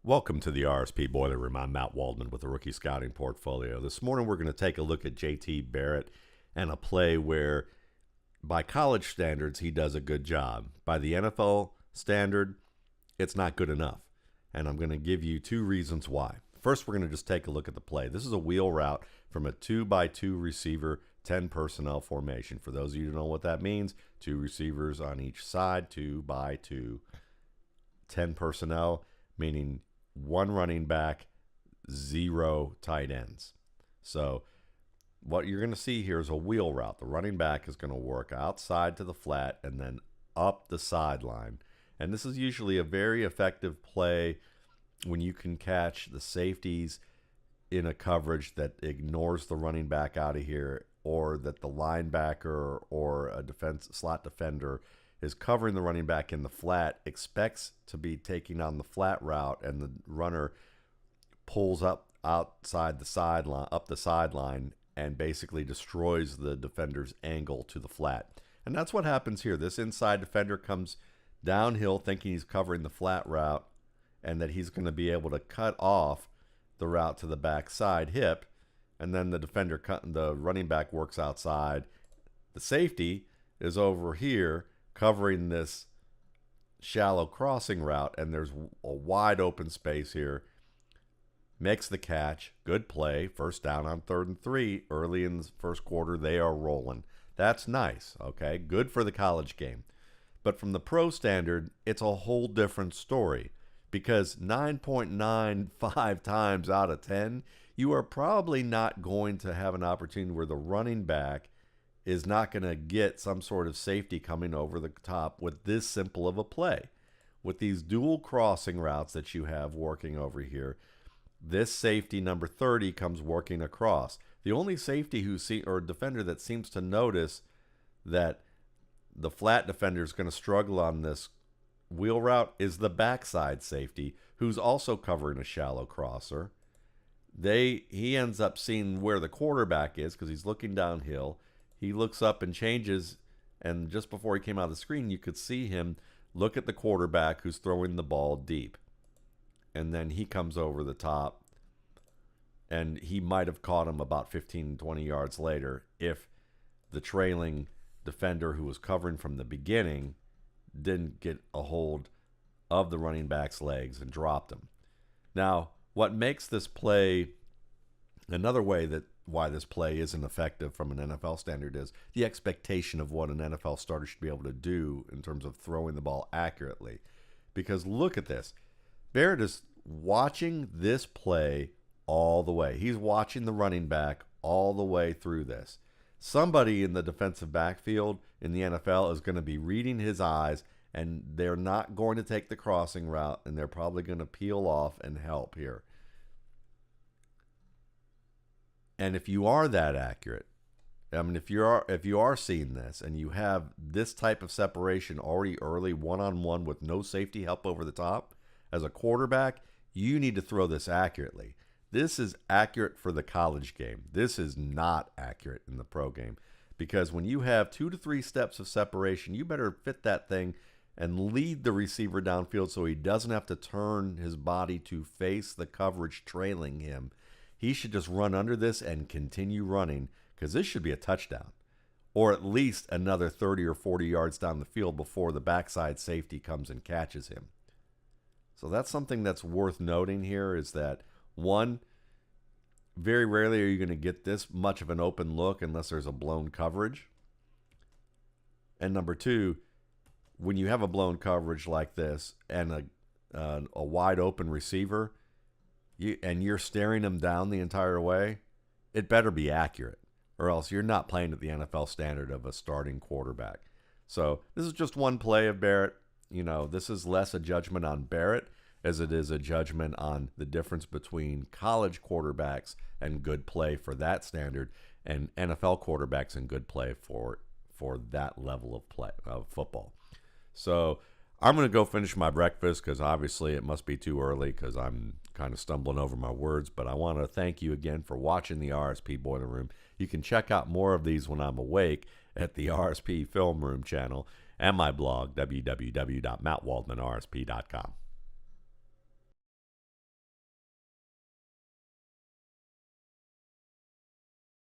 Welcome to the RSP Boiler Room. I'm Matt Waldman with the Rookie Scouting Portfolio. This morning we're going to take a look at JT Barrett and a play where, by college standards, he does a good job. By the NFL standard, it's not good enough. And I'm going to give you two reasons why. First, we're going to just take a look at the play. This is a wheel route from a 2x2 receiver, 10 personnel formation. For those of you who don't know what that means, two receivers on each side, 2x2, 10 personnel, meaning one running back, zero tight ends. So what you're going to see here is a wheel route. The running back is going to work outside to the flat and then up the sideline. And this is usually a very effective play when you can catch the safeties in a coverage that ignores the running back out of here, or that the linebacker or a slot defender is covering the running back in the flat, expects to be taking on the flat route, and the runner pulls up outside the sideline, up the sideline, and basically destroys the defender's angle to the flat. And that's what happens here. This inside defender comes downhill thinking he's covering the flat route and that he's going to be able to cut off the route to the backside hip, and then the running back works outside. The safety is over here covering this shallow crossing route, and there's a wide open space here. Makes the catch. Good play. First down on 3rd and 3. Early in the first quarter, they are rolling. That's nice, okay? Good for the college game. But from the pro standard, it's a whole different story, because 9.95 times out of 10, you are probably not going to have an opportunity where the running back is not going to get some sort of safety coming over the top with this simple of a play. With these dual crossing routes that you have working over here, this safety number 30 comes working across. The only safety or defender that seems to notice that the flat defender is going to struggle on this wheel route is the backside safety, who's also covering a shallow crosser. He ends up seeing where the quarterback is because he's looking downhill. He looks up and changes, and just before he came out of the screen, you could see him look at the quarterback who's throwing the ball deep. And then he comes over the top, and he might have caught him about 15, 20 yards later if the trailing defender who was covering from the beginning didn't get a hold of the running back's legs and dropped him. Now, what makes this play, another way that why this play isn't effective from an NFL standard, is the expectation of what an NFL starter should be able to do in terms of throwing the ball accurately. Because look at this. Barrett is watching this play all the way. He's watching the running back all the way through this. Somebody in the defensive backfield in the NFL is going to be reading his eyes, and they're not going to take the crossing route, and they're probably going to peel off and help here. And if you are that accurate, I mean, if you are seeing this and you have this type of separation already early, one-on-one with no safety help over the top, as a quarterback, you need to throw this accurately. This is accurate for the college game. This is not accurate in the pro game, because when you have 2 to 3 steps of separation, you better fit that thing and lead the receiver downfield so he doesn't have to turn his body to face the coverage trailing him. He should just run under this and continue running, because this should be a touchdown, or at least another 30 or 40 yards down the field before the backside safety comes and catches him. So that's something that's worth noting here, is that, one, very rarely are you going to get this much of an open look unless there's a blown coverage. And number two, when you have a blown coverage like this and a wide open receiver, and you're staring him down the entire way, it better be accurate, or else you're not playing at the NFL standard of a starting quarterback. So this is just one play of Barrett. This is less a judgment on Barrett as it is a judgment on the difference between college quarterbacks and good play for that standard, and NFL quarterbacks and good play for that level of play of football. So I'm going to go finish my breakfast, because obviously it must be too early because I'm kind of stumbling over my words. But I want to thank you again for watching the RSP Boiler Room. You can check out more of these when I'm awake at the RSP Film Room channel and my blog, www.mattwaldmanrsp.com.